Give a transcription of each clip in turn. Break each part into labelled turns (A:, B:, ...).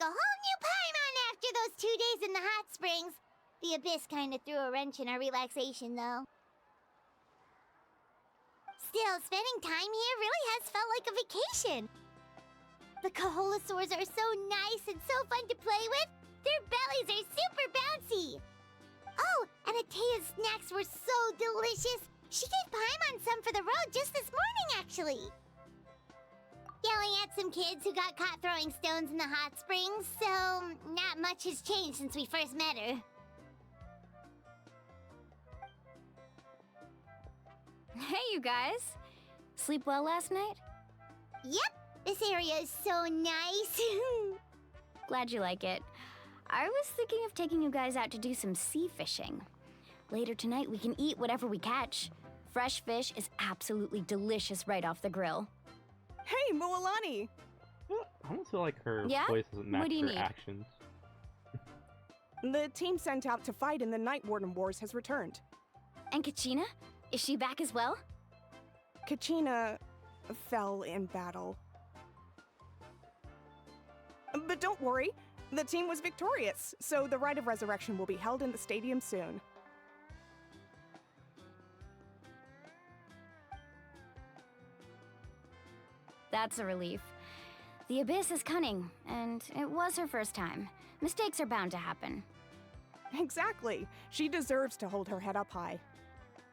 A: a whole new Paimon after those 2 days in the hot springs. The Abyss kinda threw a wrench in our relaxation, though. Still, spending time here really has felt like a vacation. The Kaholosaurs are so nice and so fun to play with. Their bellies are super bouncy. Oh, and Atea's snacks were so delicious. She gave Paimon some for the road just this morning, actually. Yelling at some kids who got caught throwing stones in the hot springs, so not much has changed since we first met her.
B: Hey, you guys. Sleep well last night?
A: Yep, this area is so nice.
B: Glad you like it. I was thinking of taking you guys out to do some sea fishing. Later tonight, we can eat whatever we catch. Fresh fish is absolutely delicious right off the grill.
C: Hey, Moalani!
D: I almost feel like her
B: Yeah?
D: voice doesn't match
B: What do you
D: her
B: need?
D: actions.
C: The team sent out to fight in the Night Warden Wars has returned.
B: And Kachina? Is she back as well?
C: Kachina fell in battle. But don't worry, the team was victorious, so the Rite of Resurrection will be held in the stadium soon.
B: That's a relief. The Abyss is cunning, and it was her first time. Mistakes are bound to happen.
C: Exactly. She deserves to hold her head up high.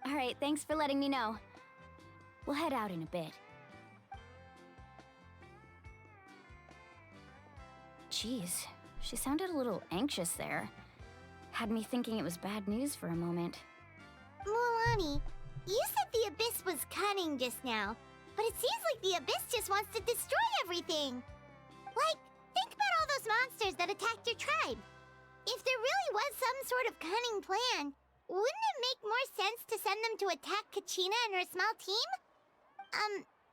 B: All right, thanks for letting me know. We'll head out in a bit. Jeez, she sounded a little anxious there. Had me thinking it was bad news for a moment.
A: Mulani, you said the Abyss was cunning just now, but it seems like the Abyss just wants to destroy everything. Like, think about all those monsters that attacked your tribe. If there really was some sort of cunning plan, wouldn't it make more sense to send them to attack Kachina and her small team?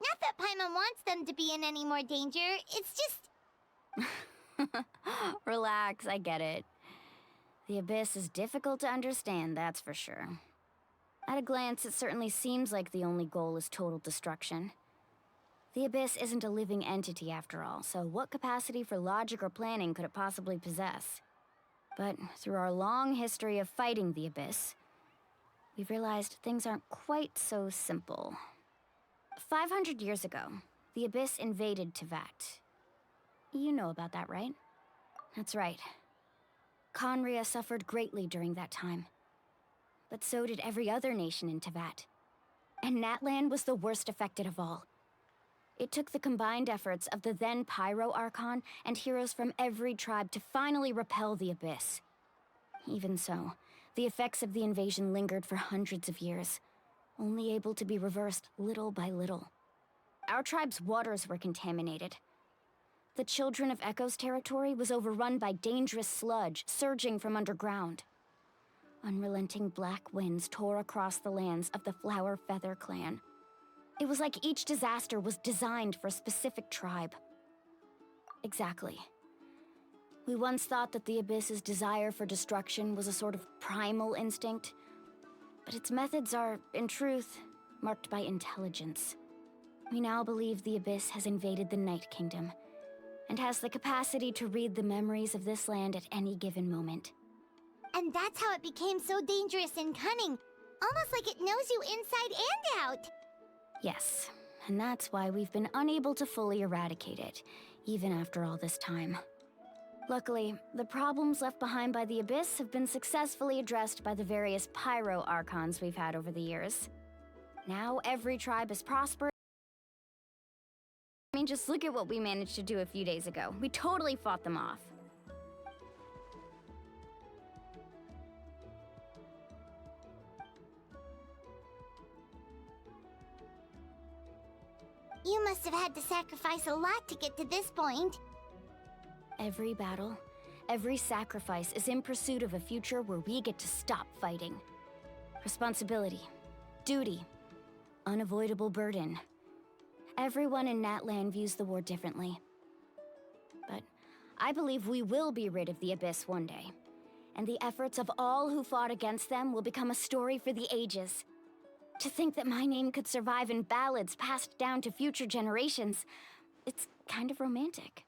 A: Not that Paimon wants them to be in any more danger, it's just...
B: Relax, I get it. The Abyss is difficult to understand, that's for sure. At a glance, it certainly seems like the only goal is total destruction. The Abyss isn't a living entity after all, so what capacity for logic or planning could it possibly possess? But through our long history of fighting the Abyss, we've realized things aren't quite so simple. 500 years ago, the Abyss invaded Teyvat. You know about that, right? That's right. Conria suffered greatly during that time. But so did every other nation in Teyvat. And Natlan was the worst affected of all. It took the combined efforts of the then Pyro Archon and heroes from every tribe to finally repel the Abyss. Even so, the effects of the invasion lingered for hundreds of years, only able to be reversed little by little. Our tribe's waters were contaminated. The Children of Echo's territory was overrun by dangerous sludge surging from underground. Unrelenting black winds tore across the lands of the Flower Feather clan. It was like each disaster was designed for a specific tribe. Exactly. We once thought that the Abyss's desire for destruction was a sort of primal instinct, but its methods are, in truth, marked by intelligence. We now believe the Abyss has invaded the Night Kingdom, and has the capacity to read the memories of this land at any given moment.
A: And that's how it became so dangerous and cunning, almost like it knows you inside and out.
B: Yes, and that's why we've been unable to fully eradicate it, even after all this time. Luckily, the problems left behind by the Abyss have been successfully addressed by the various Pyro Archons we've had over the years. Now every tribe is prosperous. I mean, just look at what we managed to do a few days ago. We totally fought them off.
A: You must have had to sacrifice a lot to get to this point.
B: Every battle, every sacrifice is in pursuit of a future where we get to stop fighting. Responsibility, duty, unavoidable burden. Everyone in Natlan views the war differently. But I believe we will be rid of the Abyss one day, and the efforts of all who fought against them will become a story for the ages. To think that my name could survive in ballads passed down to future generations, it's kind of romantic.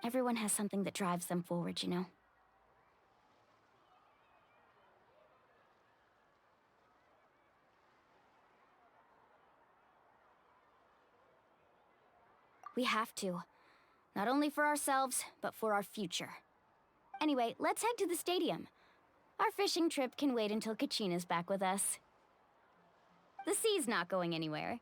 B: Everyone has something that drives them forward, you know? We have to. Not only for ourselves, but for our future. Anyway, let's head to the stadium. Our fishing trip can wait until Kachina's back with us. The sea's not going anywhere.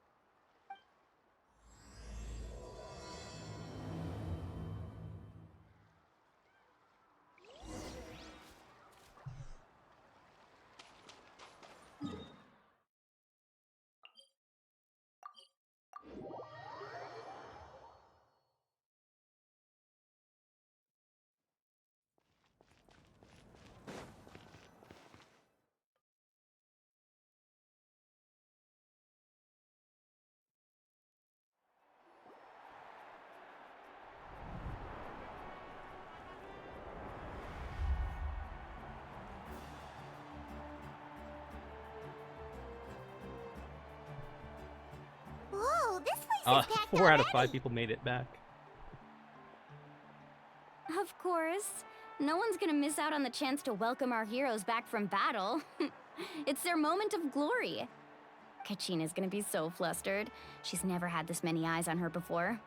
A: Whoa, this place is packed
D: 4 out of
A: already.
D: 5 people made it back.
B: Of course. No one's gonna miss out on the chance to welcome our heroes back from battle. It's their moment of glory. Kachina's gonna be so flustered. She's never had this many eyes on her before.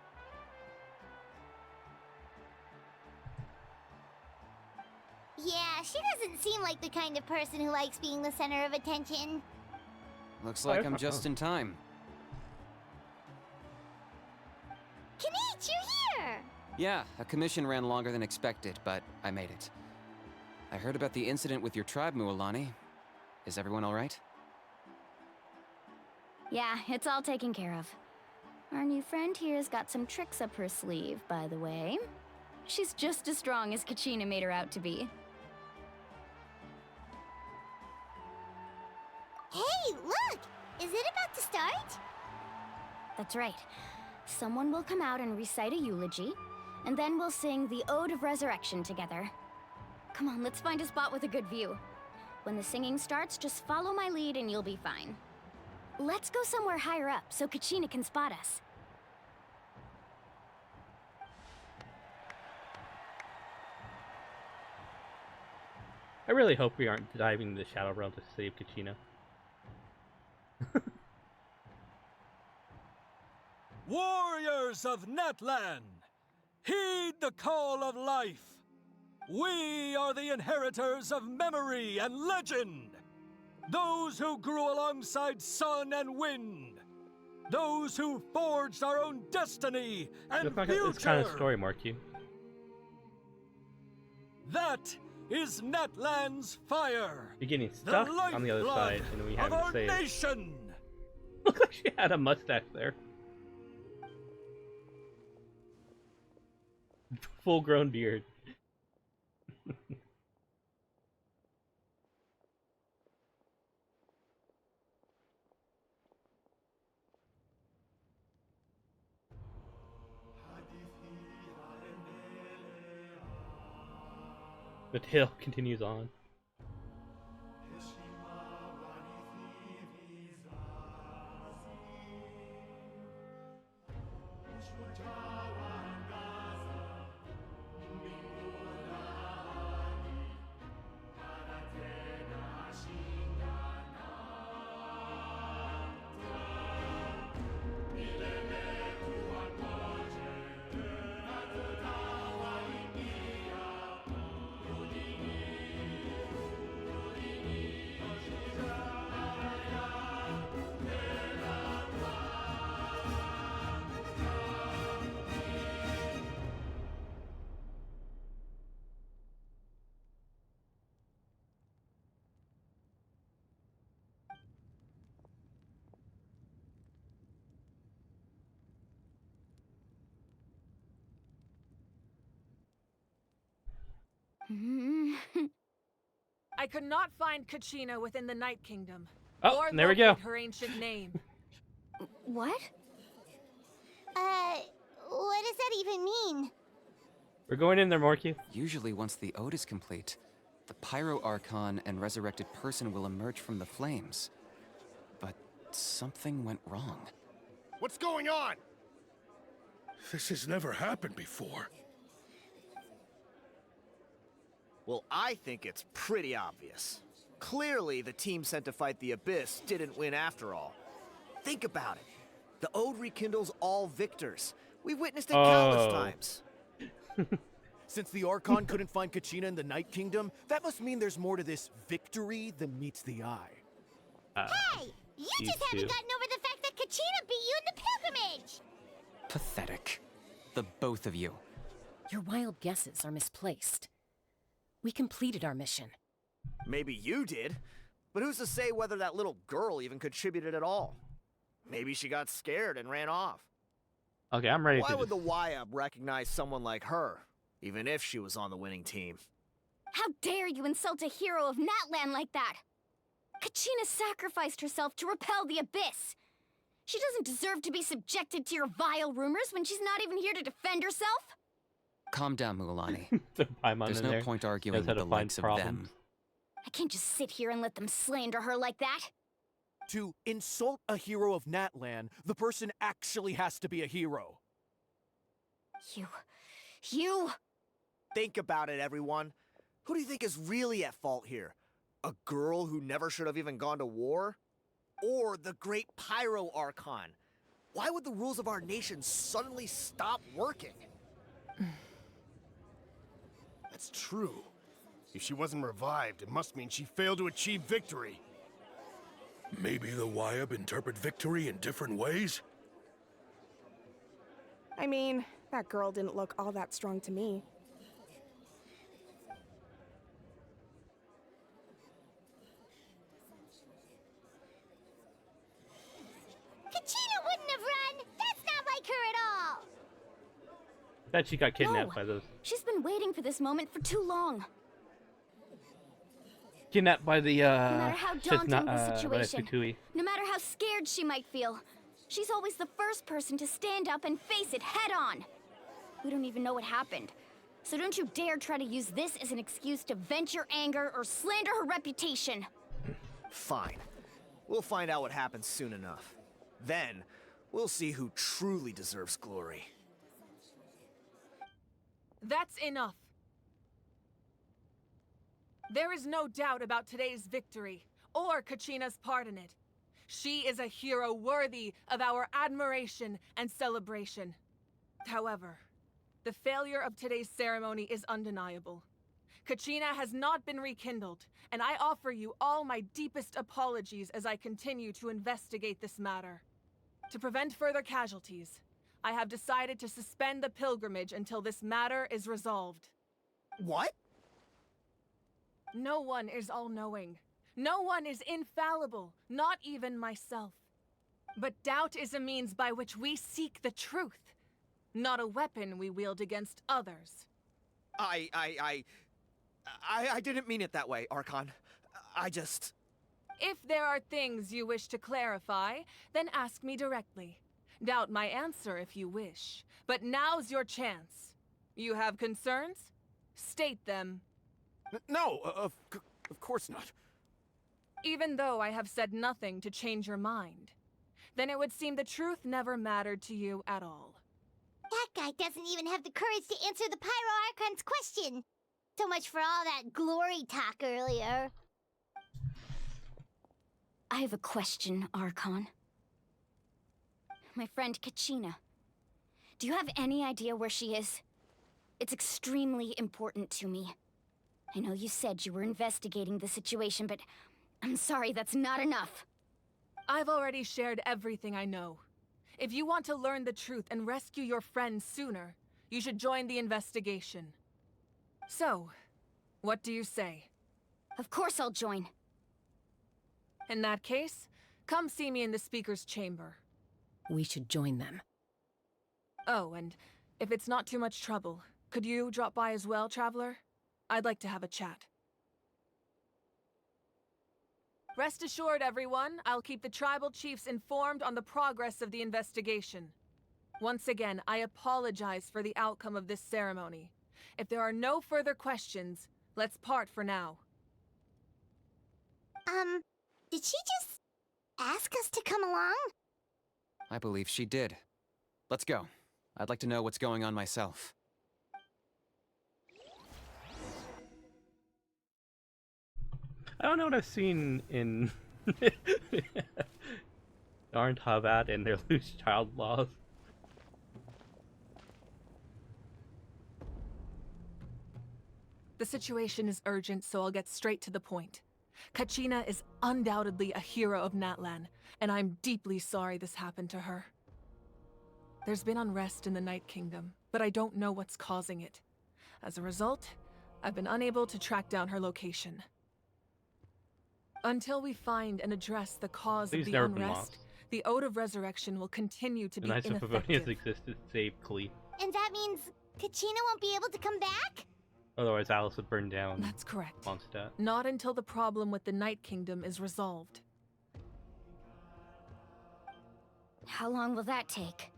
A: Yeah, she doesn't seem like the kind of person who likes being the center of attention.
E: Looks like
D: that's
E: I'm
D: not
E: just in time.
A: Kanich, you're here!
E: Yeah, a commission ran longer than expected, but I made it. I heard about the incident with your tribe, Mualani. Is everyone all right?
B: Yeah, it's all taken care of. Our new friend here's got some tricks up her sleeve, by the way. She's just as strong as Kachina made her out to be.
A: Hey, look! Is it about to start?
B: That's right. Someone will come out and recite a eulogy, and then we'll sing the Ode of Resurrection together. Come on, let's find a spot with a good view. When the singing starts, just follow my lead and you'll be fine. Let's go somewhere higher up so Kachina can spot us.
D: I really hope we aren't diving into the Shadow Realm to save Kachina.
F: Warriors of Natlan, heed the call of life. We are the inheritors of memory and legend. Those who grew alongside sun and wind. Those who forged our own destiny and
D: It's not
F: future.
D: this kind of story, Marky.
F: That is Natlan's fire.
D: You're getting
F: The
D: stuck on the other
F: lifeblood
D: side, and we
F: of
D: haven't
F: our
D: saved.
F: nation.
D: Looks like she had a mustache there. Full-grown beard. The tale continues on.
G: I could not find Kachina within the Night Kingdom.
D: Oh,
G: or
D: and there we go.
G: locate her ancient name.
B: What?
A: What does that even mean?
D: We're going in there, Marky.
E: Usually, once the ode is complete, the Pyro Archon and resurrected person will emerge from the flames. But something went wrong.
H: What's going on? This has never happened before. Well, I think it's pretty obvious. Clearly, the team sent to fight the Abyss didn't win after all. Think about it. The Ode rekindles all victors. We've witnessed it countless times.
I: Since the Archon couldn't find Kachina in the Night Kingdom, that must mean there's more to this victory than meets the eye.
A: Hey! You just haven't gotten over the fact that Kachina beat you in the pilgrimage!
E: Pathetic. The both of you.
J: Your wild guesses are misplaced. We completed our mission.
H: Maybe you did, but who's to say whether that little girl even contributed at all? Maybe she got scared and ran off.
D: Okay, I'm ready
H: Why
D: to
H: would the YUB recognize someone like her, even if she was on the winning team?
B: How dare you insult a hero of Natlan like that? Kachina sacrificed herself to repel the Abyss. She doesn't deserve to be subjected to your vile rumors when she's not even here to defend herself.
E: Calm down, Mualani.
D: There's
E: no point arguing with the likes of them.
B: I can't just sit here and let them slander her like that.
I: To insult a hero of Natlan, the person actually has to be a hero.
B: You...
H: Think about it, everyone. Who do you think is really at fault here? A girl who never should have even gone to war? Or the great Pyro Archon? Why would the rules of our nation suddenly stop working?
K: That's true. If she wasn't revived, it must mean she failed to achieve victory.
F: Maybe the YUB interpret victory in different ways?
C: I mean, that girl didn't look all that strong to me.
A: Kachina wouldn't have run! That's not like her at all!
D: Bet she got kidnapped by those.
B: She's been waiting for this moment for too long.
D: Kidnapped by the
B: No matter how daunting the situation,
D: Ratatouille.
B: no matter how scared she might feel, she's always the first person to stand up and face it head on. We don't even know what happened, so don't you dare try to use this as an excuse to vent your anger or slander her reputation.
H: Fine. We'll find out what happens soon enough. Then, we'll see who truly deserves glory.
G: That's enough. There is no doubt about today's victory, or Kachina's part in it. She is a hero worthy of our admiration and celebration. However, the failure of today's ceremony is undeniable. Kachina has not been rekindled, and I offer you all my deepest apologies as I continue to investigate this matter. To prevent further casualties, I have decided to suspend the pilgrimage until this matter is resolved.
H: What?
G: No one is all-knowing. No one is infallible, not even myself. But doubt is a means by which we seek the truth, not a weapon we wield against others.
H: I didn't mean it that way, Archon. I just...
G: If there are things you wish to clarify, then ask me directly. Doubt my answer if you wish. But now's your chance. You have concerns? State them.
I: No, of course not.
G: Even though I have said nothing to change your mind, then it would seem the truth never mattered to you at all.
A: That guy doesn't even have the courage to answer the Pyro Archon's question. So much for all that glory talk earlier.
B: I have a question, Archon. My friend Kachina. Do you have any idea where she is? It's extremely important to me. I know you said you were investigating the situation, but I'm sorry, that's not enough.
G: I've already shared everything I know. If you want to learn the truth and rescue your friend sooner, you should join the investigation. So, what do you say?
B: Of course I'll join.
G: In that case, come see me in the speaker's chamber.
J: We should join them.
G: Oh, and if it's not too much trouble, could you drop by as well, Traveler? I'd like to have a chat. Rest assured, everyone, I'll keep the tribal chiefs informed on the progress of the investigation. Once again, I apologize for the outcome of this ceremony. If there are no further questions, let's part for now.
A: Did she just ask us to come along?
E: I believe she did. Let's go. I'd like to know what's going on myself.
D: I don't know what I've seen in aren't Havad and their loose child laws.
G: The situation is urgent, so I'll get straight to the point. Kachina is undoubtedly a hero of Natlan, and I'm deeply sorry this happened to her. There's been unrest in the Night Kingdom, but I don't know what's causing it. As a result, I've been unable to track down her location. Until we find and address the cause of the unrest, the Ode of Resurrection will continue to be
D: ineffective. The Knights of Favonius existed to save Klee.
A: And that means Kachina won't be able to come back?
D: Otherwise, Alice would burn down.
G: That's correct.
D: Mondstadt.
G: Not until the problem with the Night Kingdom is resolved.
B: How long will that take?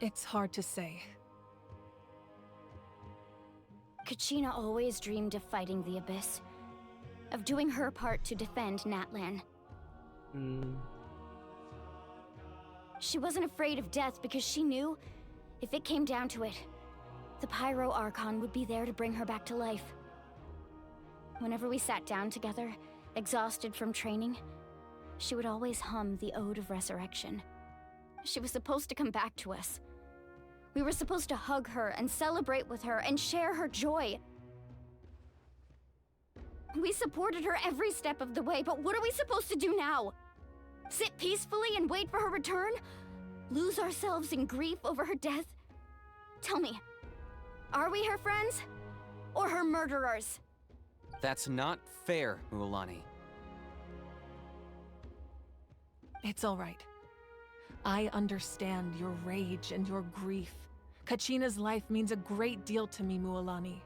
G: It's hard to say.
B: Kachina always dreamed of fighting the Abyss. Of doing her part to defend Natlan. She wasn't afraid of death because she knew, if it came down to it, the Pyro Archon would be there to bring her back to life. Whenever we sat down together, exhausted from training, she would always hum the Ode of Resurrection. She was supposed to come back to us. We were supposed to hug her and celebrate with her and share her joy. We supported her every step of the way, but what are we supposed to do now? Sit peacefully and wait for her return? Lose ourselves in grief over her death? Tell me, are we her friends? Or her murderers?
E: That's not fair, Mualani.
G: It's all right. I understand your rage and your grief. Kachina's life means a great deal to me, Mualani.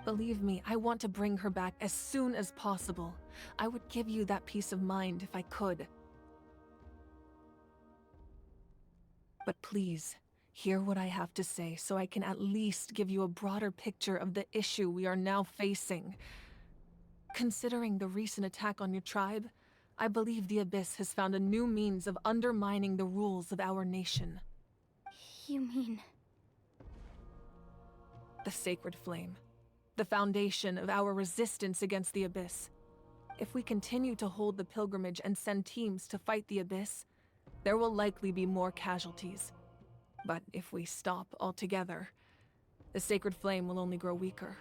G: Believe me, I want to bring her back as soon as possible. I would give you that peace of mind if I could. But please, hear what I have to say so I can at least give you a broader picture of the issue we are now facing. Considering the recent attack on your tribe, I believe the Abyss has found a new means of undermining the rules of our nation.
B: You mean...
G: the Sacred Flame. The foundation of our resistance against the Abyss. If we continue to hold the pilgrimage and send teams to fight the Abyss, there will likely be more casualties. But if we stop altogether, the Sacred Flame will only grow weaker.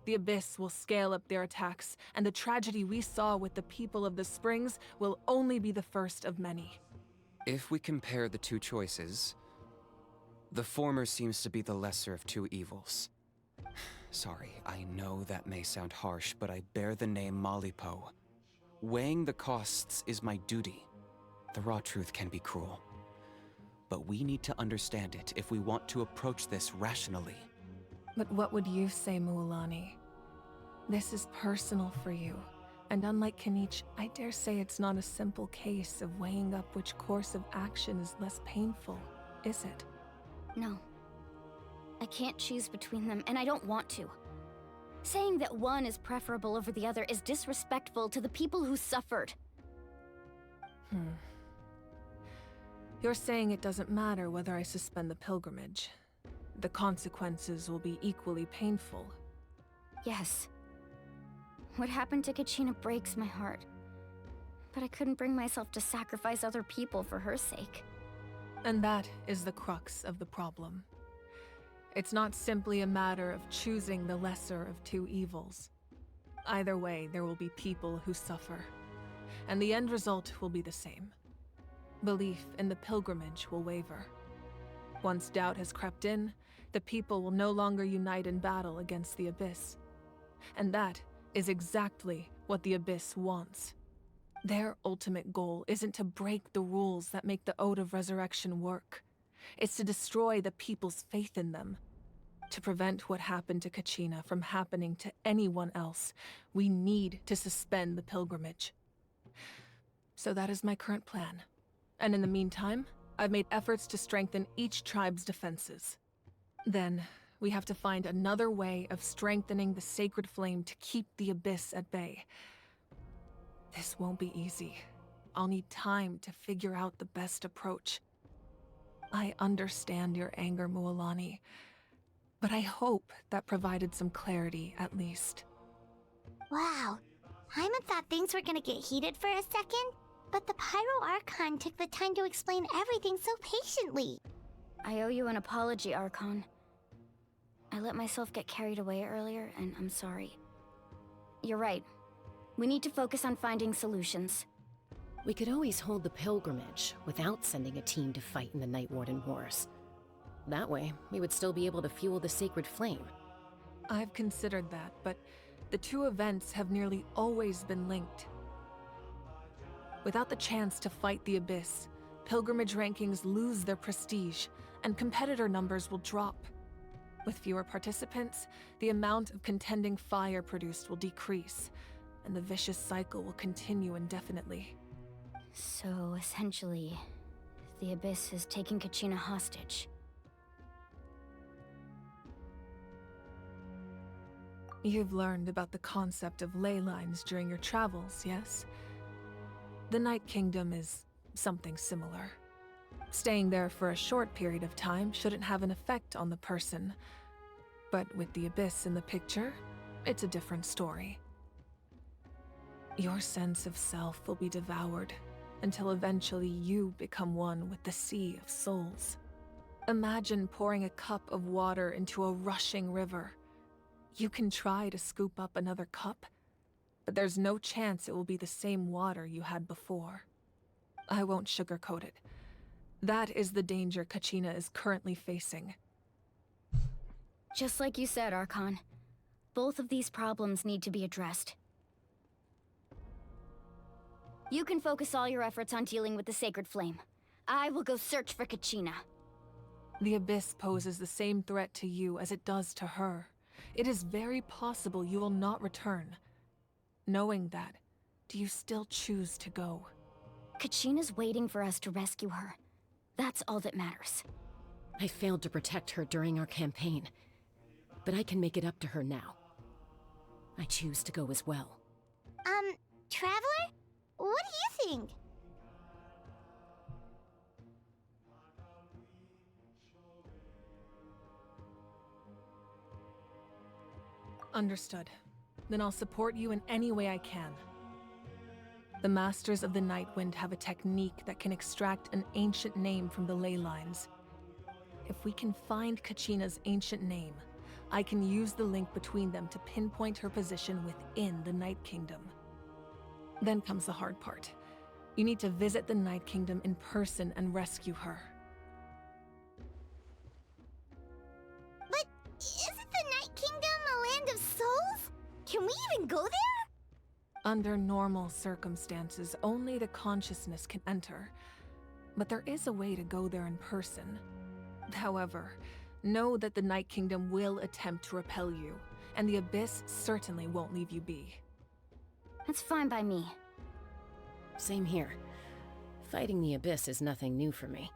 G: The Abyss will scale up their attacks, and the tragedy we saw with the people of the Springs will only be the first of many.
E: If we compare the two choices, the former seems to be the lesser of two evils. Sorry, I know that may sound harsh, but I bear the name Malipo. Weighing the costs is my duty. The raw truth can be cruel. But we need to understand it if we want to approach this rationally.
G: But what would you say, Mualani? This is personal for you. And unlike Kanich, I dare say it's not a simple case of weighing up which course of action is less painful, is it?
B: No. I can't choose between them, and I don't want to. Saying that one is preferable over the other is disrespectful to the people who suffered.
G: You're saying it doesn't matter whether I suspend the pilgrimage. The consequences will be equally painful.
B: Yes. What happened to Kachina breaks my heart. But I couldn't bring myself to sacrifice other people for her sake.
G: And that is the crux of the problem. It's not simply a matter of choosing the lesser of two evils. Either way, there will be people who suffer. And the end result will be the same. Belief in the pilgrimage will waver. Once doubt has crept in, the people will no longer unite in battle against the Abyss. And that is exactly what the Abyss wants. Their ultimate goal isn't to break the rules that make the Ode of Resurrection work. It's to destroy the people's faith in them. To prevent what happened to Kachina from happening to anyone else, we need to suspend the pilgrimage. So that is my current plan. And in the meantime, I've made efforts to strengthen each tribe's defenses. Then, we have to find another way of strengthening the Sacred Flame to keep the Abyss at bay. This won't be easy. I'll need time to figure out the best approach. I understand your anger, Mualani, But I hope that provided some clarity, at least.
A: Wow. Hyman thought things were gonna get heated for a second, but the Pyro Archon took the time to explain everything so patiently.
B: I owe you an apology, Archon. I let myself get carried away earlier, and I'm sorry. You're right. We need to focus on finding solutions.
J: We could always hold the pilgrimage without sending a team to fight in the Night Warden Wars. That way, we would still be able to fuel the sacred flame.
G: I've considered that, but the two events have nearly always been linked. Without the chance to fight the Abyss, pilgrimage rankings lose their prestige, and competitor numbers will drop. With fewer participants, the amount of contending fire produced will decrease, and the vicious cycle will continue indefinitely.
B: So, essentially, the Abyss is taking Kachina hostage.
G: You've learned about the concept of ley lines during your travels, yes? The Night Kingdom is something similar. Staying there for a short period of time shouldn't have an effect on the person. But with the Abyss in the picture, it's a different story. Your sense of self will be devoured until eventually you become one with the Sea of Souls. Imagine pouring a cup of water into a rushing river. You can try to scoop up another cup, but there's no chance it will be the same water you had before. I won't sugarcoat it. That is the danger Kachina is currently facing.
B: Just like you said, Archon. Both of these problems need to be addressed. You can focus all your efforts on dealing with the Sacred Flame. I will go search for Kachina.
G: The Abyss poses the same threat to you as it does to her. It is very possible you will not return. Knowing that, do you still choose to go?
B: Kachina's waiting for us to rescue her. That's all that matters.
J: I failed to protect her during our campaign, but I can make it up to her now. I choose to go as well.
A: Traveler? What do you think?
G: Understood. Then I'll support you in any way I can. The Masters of the Nightwind have a technique that can extract an ancient name from the ley lines. If we can find Kachina's ancient name, I can use the link between them to pinpoint her position within the Night Kingdom. Then comes the hard part. You need to visit the Night Kingdom in person and rescue her.
A: But isn't the Night Kingdom a land of souls? Can we even go there?
G: Under normal circumstances, only the consciousness can enter. But there is a way to go there in person. However, know that the Night Kingdom will attempt to repel you, and the Abyss certainly won't leave you be.
B: That's fine by me.
J: Same here. Fighting the Abyss is nothing new for me.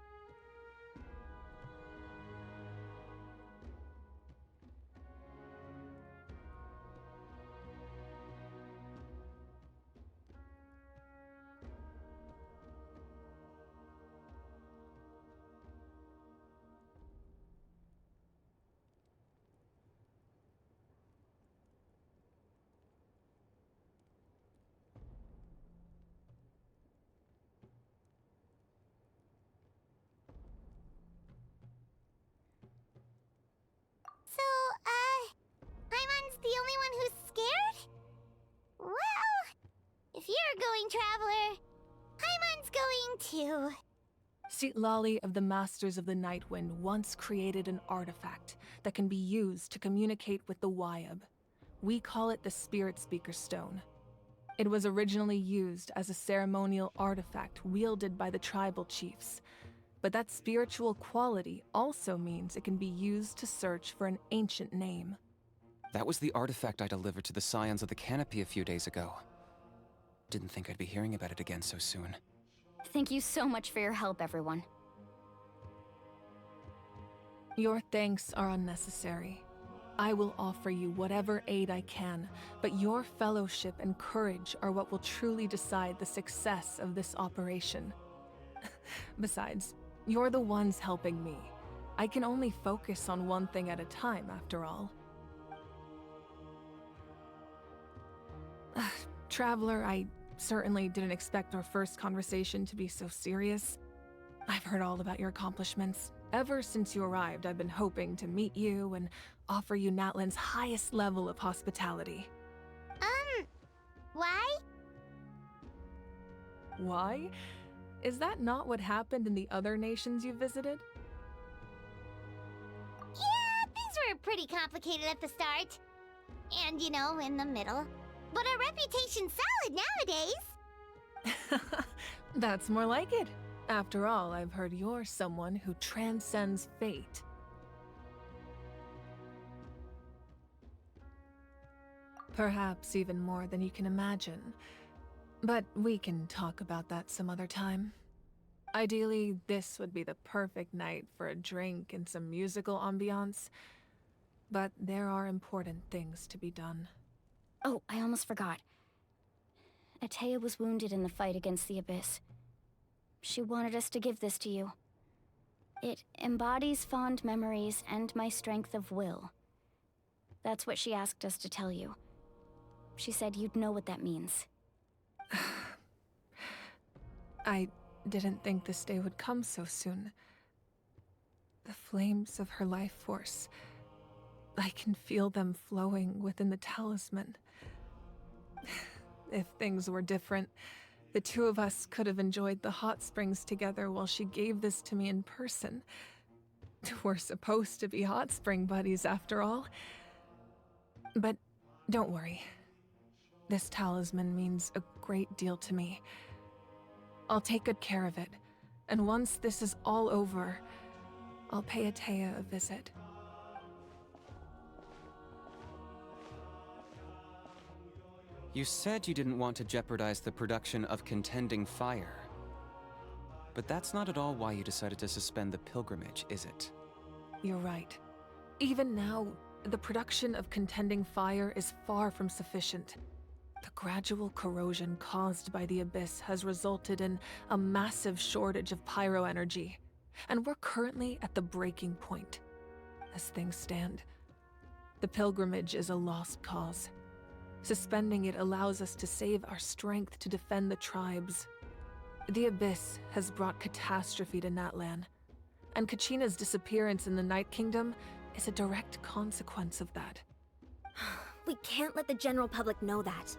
A: Hyman's the only one who's scared? Well, if you're going, Traveler, Hyman's going too.
G: Citlali of the Masters of the Nightwind once created an artifact that can be used to communicate with the Wyab. We call it the Spirit Speaker Stone. It was originally used as a ceremonial artifact wielded by the tribal chiefs, but that spiritual quality also means it can be used to search for an ancient name.
E: That was the artifact I delivered to the Scions of the Canopy a few days ago. Didn't think I'd be hearing about it again so soon.
B: Thank you so much for your help, everyone.
G: Your thanks are unnecessary. I will offer you whatever aid I can, but your fellowship and courage are what will truly decide the success of this operation. Besides, you're the ones helping me. I can only focus on one thing at a time, after all. Traveler, I certainly didn't expect our first conversation to be so serious. I've heard all about your accomplishments. Ever since you arrived, I've been hoping to meet you and offer you Natlan's highest level of hospitality.
A: Why?
G: Why? Is that not what happened in the other nations you visited?
A: Yeah, things were pretty complicated at the start. And, you know, in the middle. But our reputation's solid nowadays.
G: That's more like it. After all, I've heard you're someone who transcends fate. Perhaps even more than you can imagine. But we can talk about that some other time. Ideally, this would be the perfect night for a drink and some musical ambiance. But there are important things to be done.
B: Oh, I almost forgot. Atea was wounded in the fight against the Abyss. She wanted us to give this to you. It embodies fond memories and my strength of will. That's what she asked us to tell you. She said you'd know what that means.
G: I didn't think this day would come so soon. The flames of her life force. I can feel them flowing within the talisman. If things were different, the two of us could have enjoyed the hot springs together while she gave this to me in person. We're supposed to be hot spring buddies after all. But don't worry. This talisman means a great deal to me. I'll take good care of it, and once this is all over, I'll pay Atea a visit.
E: You said you didn't want to jeopardize the production of Contending Fire. But that's not at all why you decided to suspend the pilgrimage, is it?
G: You're right. Even now, the production of Contending Fire is far from sufficient. The gradual corrosion caused by the Abyss has resulted in a massive shortage of Pyro energy, and we're currently at the breaking point. As things stand, the pilgrimage is a lost cause. Suspending it allows us to save our strength to defend the tribes. The Abyss has brought catastrophe to Natlan, and Kachina's disappearance in the Night Kingdom is a direct consequence of that.
L: We can't let the general public know that.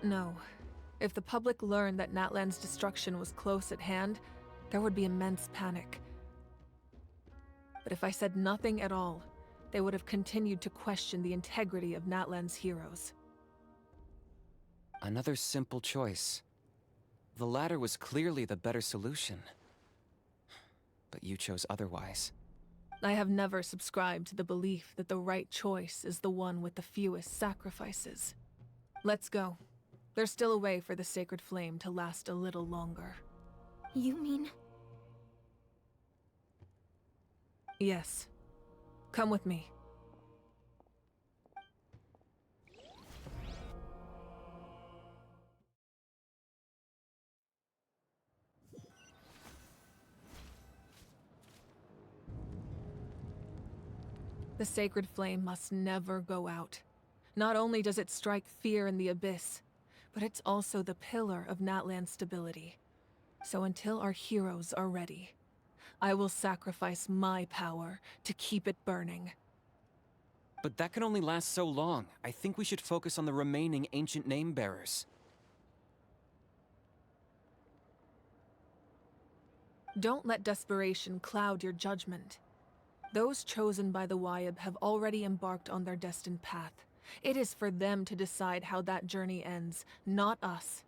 G: No. If the public learned that Natlan's destruction was close at hand, there would be immense panic. But if I said nothing at all, they would have continued to question the integrity of Natlan's heroes.
E: Another simple choice. The latter was clearly the better solution. But you chose otherwise.
G: I have never subscribed to the belief that the right choice is the one with the fewest sacrifices. Let's go. There's still a way for the sacred flame to last a little longer.
L: You mean?
G: Yes. Come with me. The sacred flame must never go out. Not only does it strike fear in the Abyss, but it's also the pillar of Natlan's stability. So until our heroes are ready, I will sacrifice my power to keep it burning.
E: But that can only last so long. I think we should focus on the remaining ancient name-bearers.
G: Don't let desperation cloud your judgment. Those chosen by the Wyeb have already embarked on their destined path. It is for them to decide how that journey ends, not us.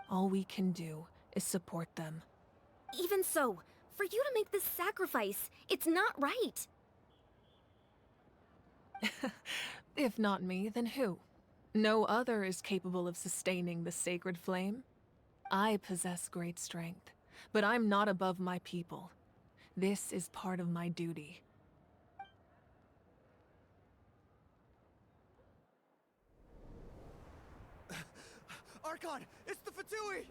G: All we can do is support them.
L: Even so, for you to make this sacrifice, it's not right.
G: If not me, then who? No other is capable of sustaining the sacred flame. I possess great strength, but I'm not above my people. This is part of my duty.
H: Archon, it's the Fatui!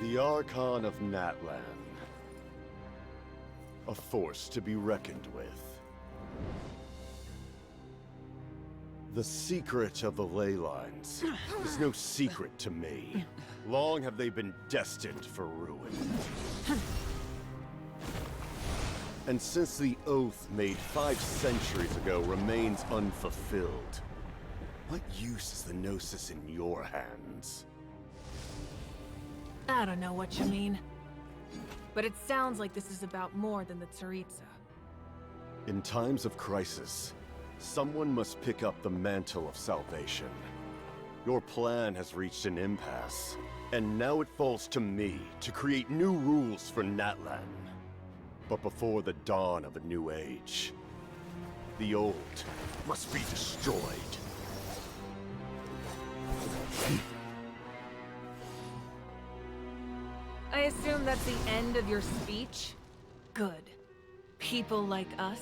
K: The Archon of Natlan. A force to be reckoned with. The secret of the ley lines is no secret to me. Long have they been destined for ruin. And since the oath made 5 centuries ago remains unfulfilled, what use is the Gnosis in your hands?
G: I don't know what you mean. But it sounds like this is about more than the Tsaritsa.
K: In times of crisis, someone must pick up the mantle of salvation. Your plan has reached an impasse, and now it falls to me to create new rules for Natlan. But before the dawn of a new age, the old must be destroyed.
G: I assume that's the end of your speech? Good. People like us.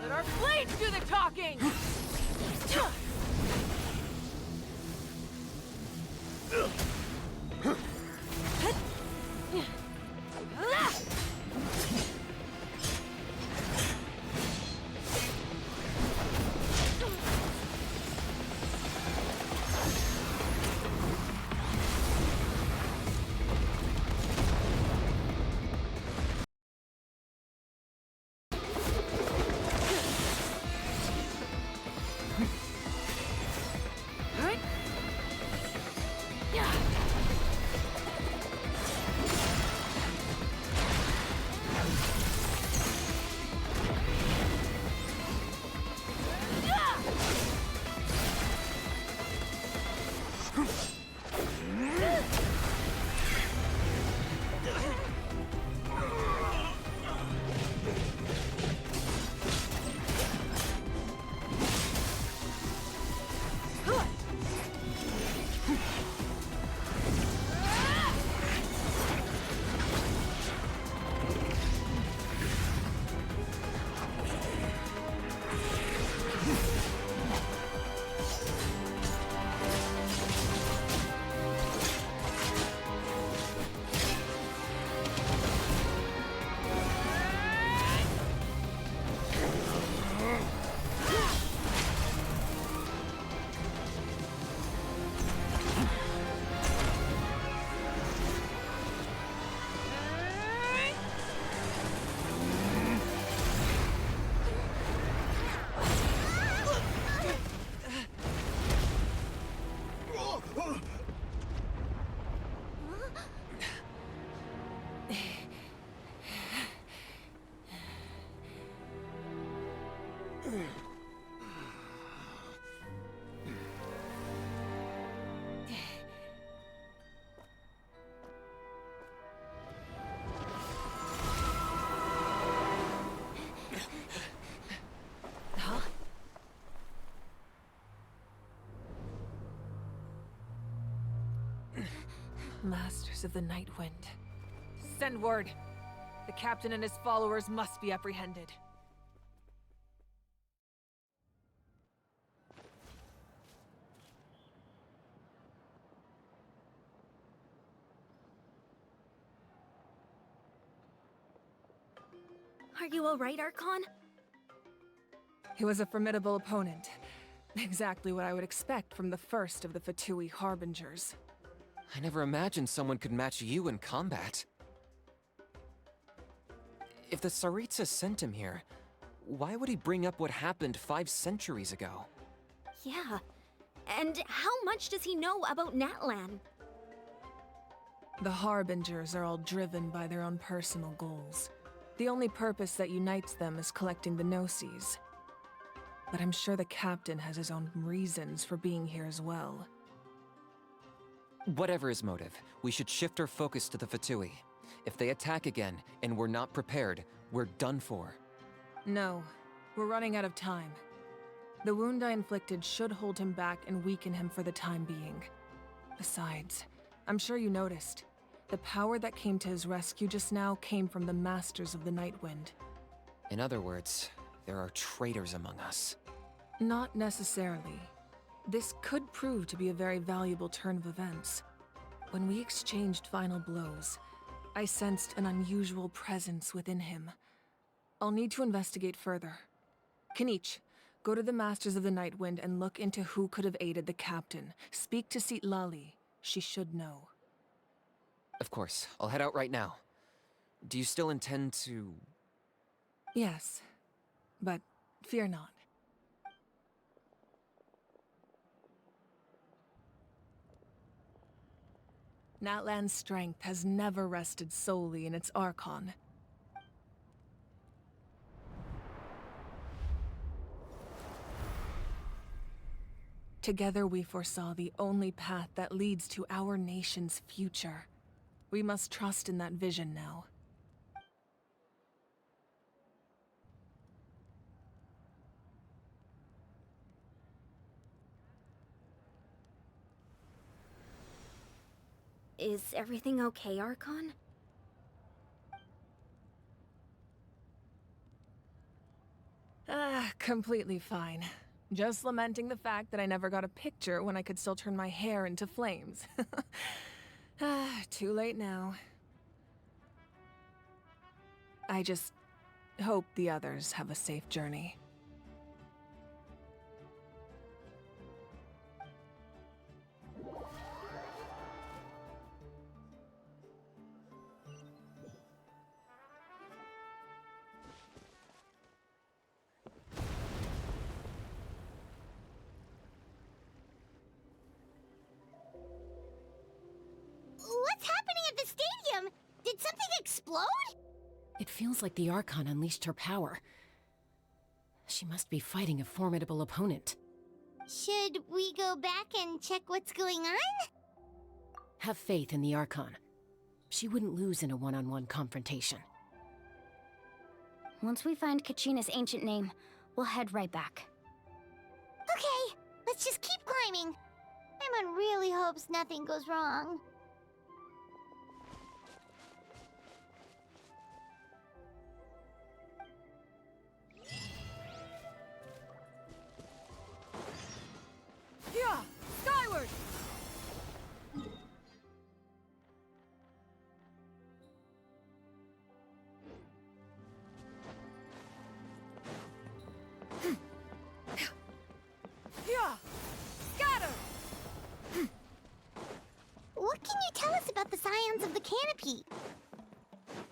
G: Let our blades do the talking! Masters of the Night Wind. Send word. The captain and his followers must be apprehended.
L: Are you alright, Archon?
G: He was a formidable opponent. Exactly what I would expect from the first of the Fatui Harbingers.
E: I never imagined someone could match you in combat. If the Tsaritsa sent him here, why would he bring up what happened 5 centuries ago?
L: Yeah. And how much does he know about Natlan?
G: The Harbingers are all driven by their own personal goals. The only purpose that unites them is collecting the Gnosis. But I'm sure the captain has his own reasons for being here as well.
E: Whatever his motive, we should shift our focus to the Fatui. If they attack again, and we're not prepared, we're done for.
G: No, we're running out of time. The wound I inflicted should hold him back and weaken him for the time being. Besides, I'm sure you noticed, the power that came to his rescue just now came from the Masters of the Nightwind.
E: In other words, there are traitors among us.
G: Not necessarily. This could prove to be a very valuable turn of events. When we exchanged final blows, I sensed an unusual presence within him. I'll need to investigate further. Kinich, go to the Masters of the Nightwind and look into who could have aided the captain. Speak to Lali. She should know.
E: Of course, I'll head out right now. Do you still intend to...
G: Yes, but fear not. Natlan's strength has never rested solely in its Archon. Together we foresaw the only path that leads to our nation's future. We must trust in that vision now.
L: Is everything okay, Archon?
G: Completely fine. Just lamenting the fact that I never got a picture when I could still turn my hair into flames. Too late now. I just hope the others have a safe journey.
A: What's happening at the stadium? Did something explode?
J: It feels like the Archon unleashed her power. She must be fighting a formidable opponent.
A: Should we go back and check what's going on?
J: Have faith in the Archon. She wouldn't lose in a one-on-one confrontation.
B: Once we find Kachina's ancient name, we'll head right back.
A: Okay, let's just keep climbing. Everyone really hopes nothing goes wrong.
G: Yeah! Skyward! Yeah! Scatter!
A: What can you tell us about the scions of the canopy?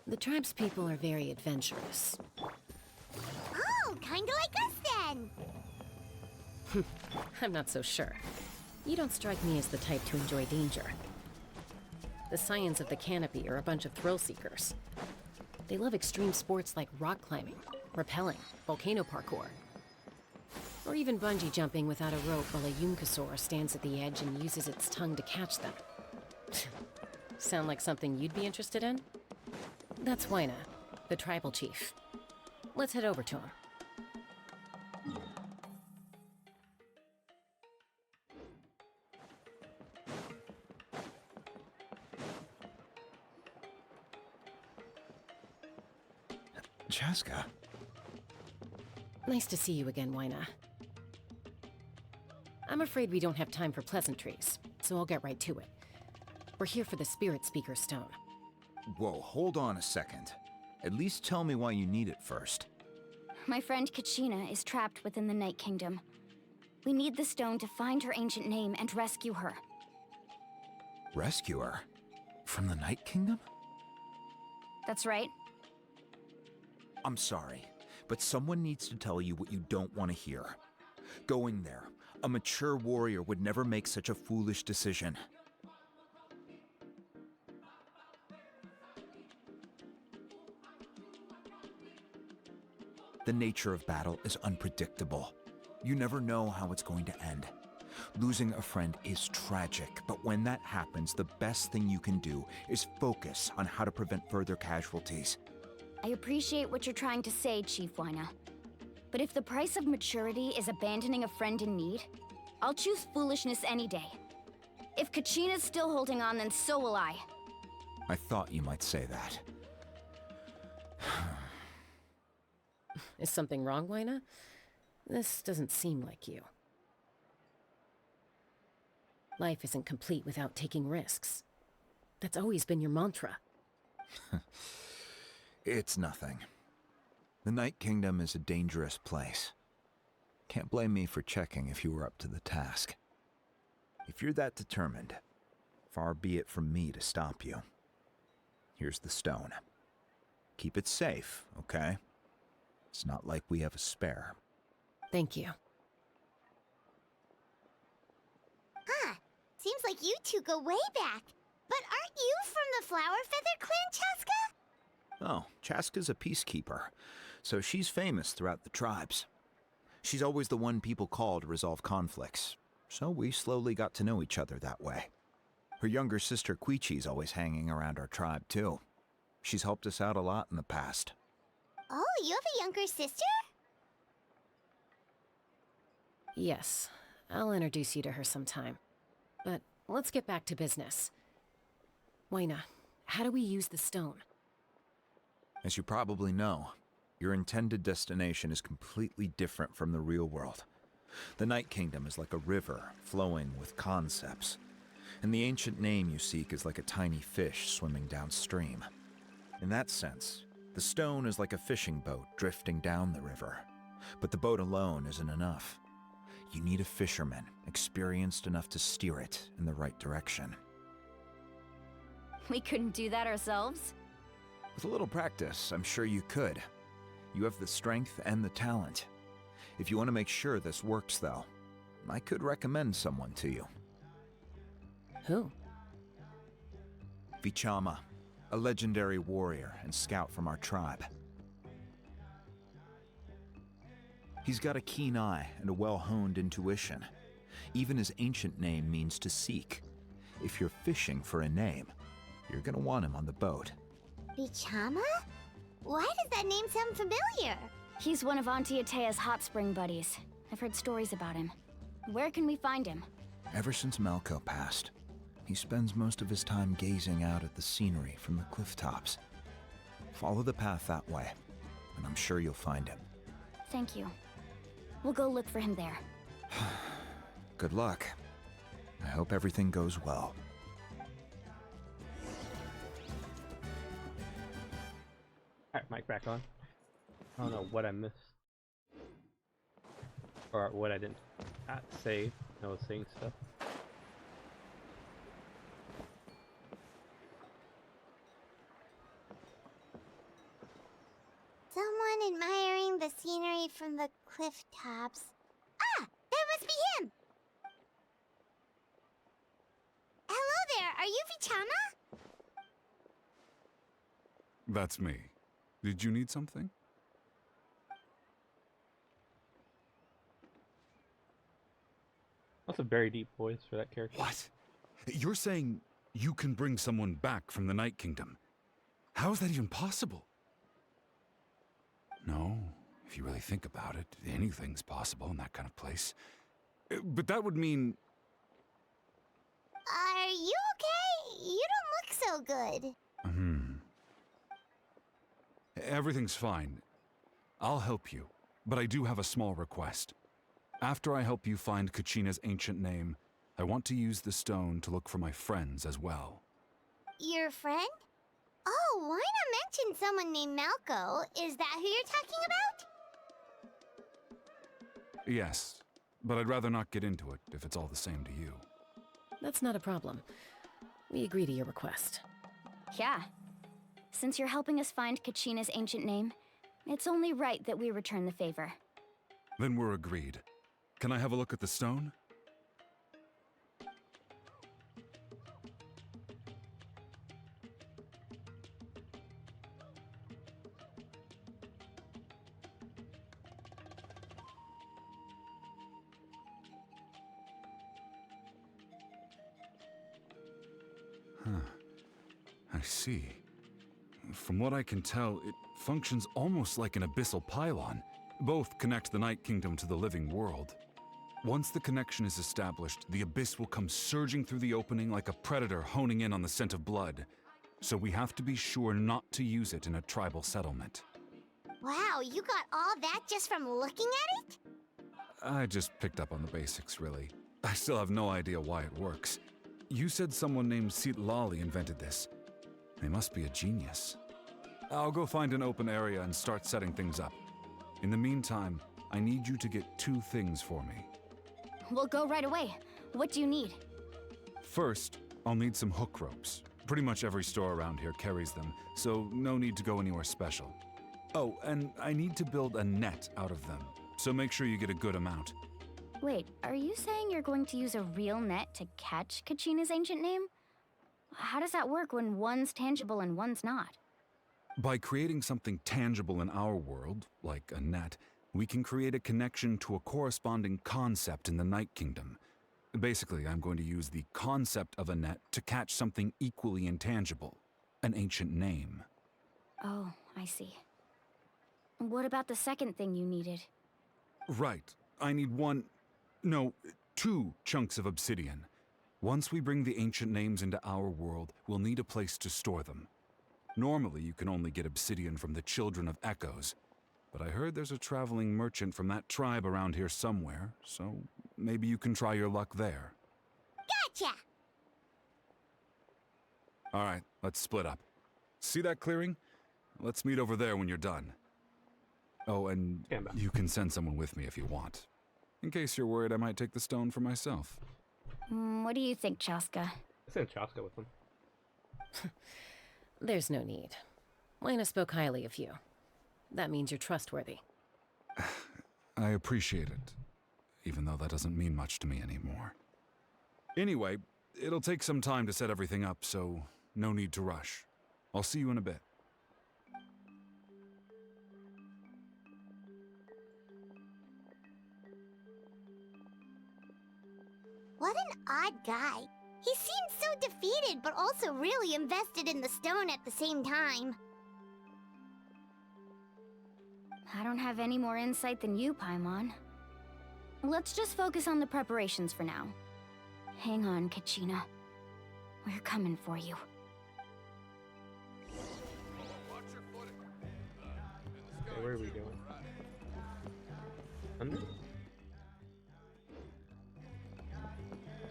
J: The tribe's people are very adventurous.
A: Oh, kinda like us then!
J: I'm not so sure. You don't strike me as the type to enjoy danger. The Scions of the Canopy are a bunch of thrill-seekers. They love extreme sports like rock climbing, rappelling, volcano parkour, or even bungee jumping without a rope while a Yunkasaur stands at the edge and uses its tongue to catch them. Sound like something you'd be interested in? That's Waina, the tribal chief. Let's head over to him.
M: Chaska.
J: Nice to see you again, Waina. I'm afraid we don't have time for pleasantries, so I'll get right to it. We're here for the Spirit Speaker Stone.
M: Whoa, hold on a second. At least tell me why you need it first.
B: My friend Kachina is trapped within the Night Kingdom. We need the stone to find her ancient name and rescue her.
M: Rescue her? From the Night Kingdom?
B: That's right.
M: I'm sorry, but someone needs to tell you what you don't want to hear. Going there, a mature warrior would never make such a foolish decision. The nature of battle is unpredictable. You never know how it's going to end. Losing a friend is tragic, but when that happens, the best thing you can do is focus on how to prevent further casualties.
B: I appreciate what you're trying to say, Chief Waina. But if the price of maturity is abandoning a friend in need, I'll choose foolishness any day. If Kachina's still holding on, then so will I.
M: I thought you might say that.
J: Is something wrong, Waina? This doesn't seem like you. Life isn't complete without taking risks. That's always been your mantra.
M: It's nothing. The Night Kingdom is a dangerous place. Can't blame me for checking if you were up to the task. If you're that determined, far be it from me to stop you. Here's the stone. Keep it safe, okay? It's not like we have a spare.
J: Thank you.
A: Huh. Seems like you two go way back. But aren't you from the Flower Feather Clan, Chaska?
M: Oh, Chaska's a peacekeeper, so she's famous throughout the tribes. She's always the one people call to resolve conflicts, so we slowly got to know each other that way. Her younger sister Quichi's always hanging around our tribe, too. She's helped us out a lot in the past.
A: Oh, you have a younger sister?
J: Yes, I'll introduce you to her sometime. But let's get back to business. Wayna, how do we use the stone?
M: As you probably know, your intended destination is completely different from the real world. The Night Kingdom is like a river flowing with concepts, and the ancient name you seek is like a tiny fish swimming downstream. In that sense, the stone is like a fishing boat drifting down the river, but the boat alone isn't enough. You need a fisherman experienced enough to steer it in the right direction.
B: We couldn't do that ourselves?
M: With a little practice, I'm sure you could. You have the strength and the talent. If you want to make sure this works, though, I could recommend someone to you.
J: Who?
M: Vichama, a legendary warrior and scout from our tribe. He's got a keen eye and a well-honed intuition. Even his ancient name means to seek. If you're fishing for a name, you're gonna want him on the boat.
A: Bichama? Why does that name sound familiar?
B: He's one of Auntie Atea's hot spring buddies. I've heard stories about him. Where can we find him?
M: Ever since Malko passed, he spends most of his time gazing out at the scenery from the cliff tops. Follow the path that way, and I'm sure you'll find him.
B: Thank you. We'll go look for him there.
M: Good luck. I hope everything goes well.
D: Alright, mic back on. I don't know what I missed. Or what I didn't say. I was saying stuff.
A: Someone admiring the scenery from the cliff tops. Ah! That must be him! Hello there, are you Vichama?
N: That's me. Did you need something?
D: That's a very deep voice for that character.
N: What? You're saying you can bring someone back from the Night Kingdom? How is that even possible? No, if you really think about it, anything's possible in that kind of place. But that would mean...
A: Are you okay? You don't look so good.
N: Everything's fine. I'll help you, but I do have a small request. After I help you find Kachina's ancient name, I want to use the stone to look for my friends as well.
A: Your friend? Oh, why not mention someone named Malko? Is that who you're talking about?
N: Yes, but I'd rather not get into it if it's all the same to you.
J: That's not a problem. We agree to your request.
B: Yeah. Since you're helping us find Kachina's ancient name, it's only right that we return the favor.
N: Then we're agreed. Can I have a look at the stone? I see. From what I can tell, it functions almost like an abyssal pylon. Both connect the Night Kingdom to the living world. Once the connection is established, the abyss will come surging through the opening like a predator honing in on the scent of blood. So we have to be sure not to use it in a tribal settlement.
A: Wow, you got all that just from looking at it?
N: I just picked up on the basics, really. I still have no idea why it works. You said someone named Lali invented this. They must be a genius. I'll go find an open area and start setting things up. In the meantime, I need you to get 2 things for me.
B: We'll go right away. What do you need?
N: First, I'll need some hook ropes. Pretty much every store around here carries them, so no need to go anywhere special. Oh, and I need to build a net out of them, so make sure you get a good amount.
B: Wait, are you saying you're going to use a real net to catch Kachina's ancient name? How does that work when one's tangible and one's not?
N: By creating something tangible in our world, like a net, we can create a connection to a corresponding concept in the Night Kingdom. Basically, I'm going to use the concept of a net to catch something equally intangible, an ancient name.
B: Oh, I see. What about the second thing you needed?
N: Right. I need 2 chunks of obsidian. Once we bring the ancient names into our world, we'll need a place to store them. Normally, you can only get obsidian from the Children of Echoes, but I heard there's a traveling merchant from that tribe around here somewhere, so maybe you can try your luck there.
A: Gotcha!
N: All right, let's split up. See that clearing? Let's meet over there when you're done. Oh, and you can send someone with me if you want. In case you're worried I might take the stone for myself.
B: What do you think, Chaska?
D: I sent Chaska with them.
J: There's no need. Lena spoke highly of you. That means you're trustworthy.
N: I appreciate it, even though that doesn't mean much to me anymore. Anyway, it'll take some time to set everything up, so no need to rush. I'll see you in a bit.
A: What an odd guy. He seems so defeated, but also really invested in the stone at the same time.
B: I don't have any more insight than you, Paimon. Let's just focus on the preparations for now. Hang on, Kachina. We're coming for you.
D: Okay, where are we going? Under?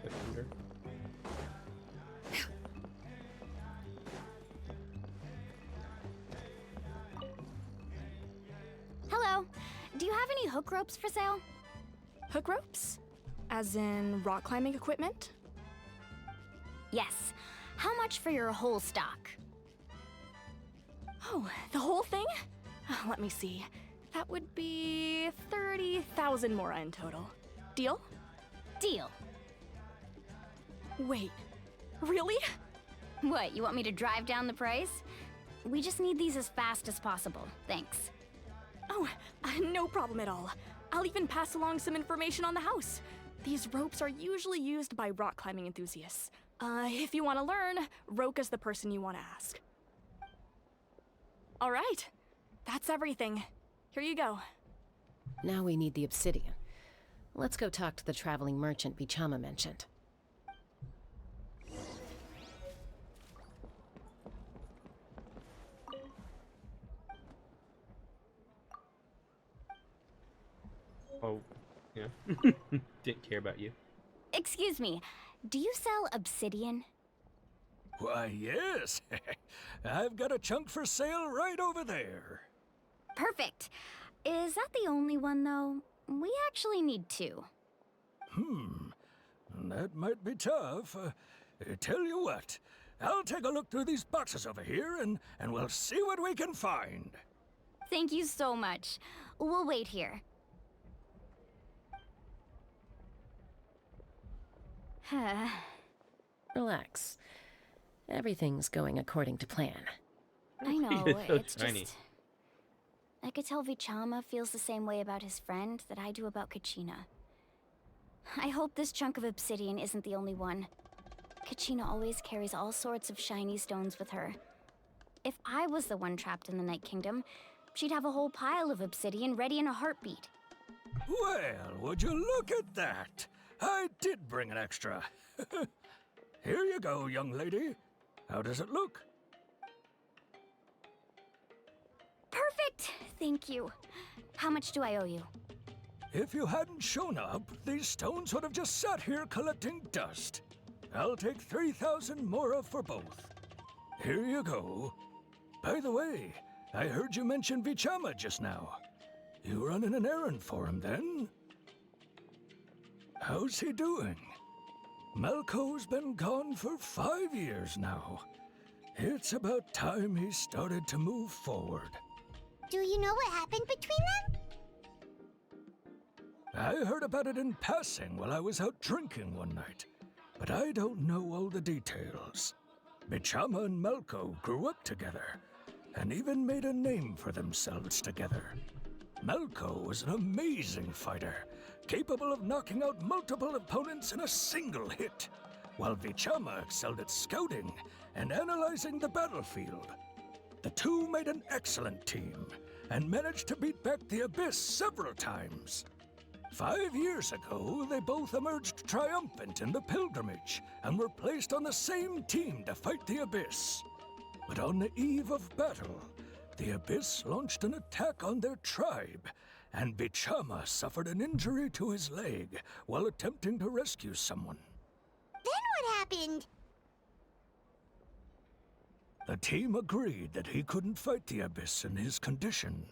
D: Like under?
B: Hello. Do you have any hook ropes for sale?
L: Hook ropes? As in rock climbing equipment?
B: Yes. How much for your whole stock?
L: Oh, the whole thing? Let me see. That would be 30,000 mora in total. Deal?
B: Deal.
L: Wait, really?
B: What, you want me to drive down the price? We just need these as fast as possible. Thanks.
L: Oh, no problem at all. I'll even pass along some information on the house. These ropes are usually used by rock climbing enthusiasts. If you want to learn, Roka's the person you want to ask. All right, that's everything. Here you go.
J: Now we need the obsidian. Let's go talk to the traveling merchant Bichama mentioned.
D: Oh, yeah. Didn't care about you.
B: Excuse me, do you sell obsidian?
F: Why, yes. I've got a chunk for sale right over there.
B: Perfect. Is that the only one, though? We actually need 2.
F: That might be tough. Tell you what, I'll take a look through these boxes over here, and we'll see what we can find.
B: Thank you so much. We'll wait here.
J: Relax. Everything's going according to plan.
B: I know,
D: He is so
B: it's
D: tiny.
B: just... I could tell Vichama feels the same way about his friend that I do about Kachina. I hope this chunk of obsidian isn't the only one. Kachina always carries all sorts of shiny stones with her. If I was the one trapped in the Night Kingdom, she'd have a whole pile of obsidian ready in a heartbeat.
F: Well, would you look at that? I did bring an extra. Here you go, young lady. How does it look?
B: Perfect! Thank you. How much do I owe you?
F: If you hadn't shown up, these stones would have just sat here collecting dust. I'll take 3,000 mora for both. Here you go. By the way, I heard you mention Vichama just now. You running an errand for him, then? How's he doing? Malco's been gone for 5 years now. It's about time he started to move forward.
A: Do you know what happened between them?
F: I heard about it in passing while I was out drinking one night, but I don't know all the details. Vichama and Malco grew up together, and even made a name for themselves together. Malco was an amazing fighter, capable of knocking out multiple opponents in a single hit, while Vichama excelled at scouting and analyzing the battlefield. The two made an excellent team, and managed to beat back the Abyss several times. 5 years ago, they both emerged triumphant in the pilgrimage, and were placed on the same team to fight the Abyss. But on the eve of battle, the Abyss launched an attack on their tribe, and Vichama suffered an injury to his leg while attempting to rescue someone.
A: Then what happened?
F: The team agreed that he couldn't fight the Abyss in his condition.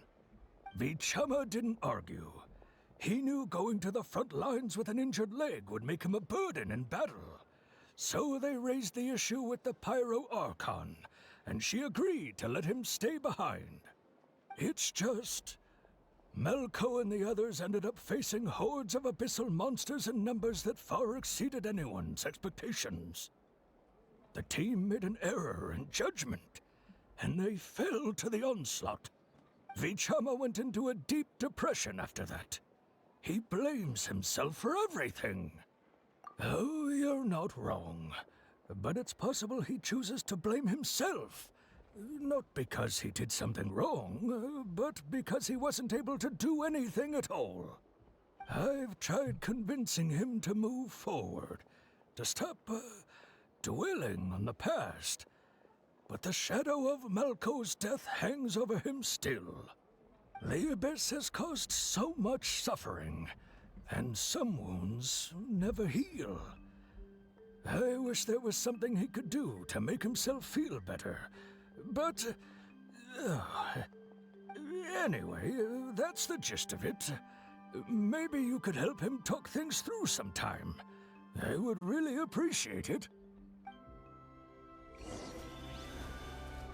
F: Vichama didn't argue. He knew going to the front lines with an injured leg would make him a burden in battle. So they raised the issue with the Pyro Archon, and she agreed to let him stay behind. It's just... Malco and the others ended up facing hordes of abyssal monsters in numbers that far exceeded anyone's expectations. The team made an error in judgment, and they fell to the onslaught. Vichama went into a deep depression after that. He blames himself for everything. Oh, you're not wrong. But it's possible he chooses to blame himself. Not because he did something wrong, but because he wasn't able to do anything at all. I've tried convincing him to move forward, to stop dwelling on the past. But the shadow of Malco's death hangs over him still. The Abyss has caused so much suffering, and some wounds never heal. I wish there was something he could do to make himself feel better, but... anyway, that's the gist of it. Maybe you could help him talk things through sometime. I would really appreciate it.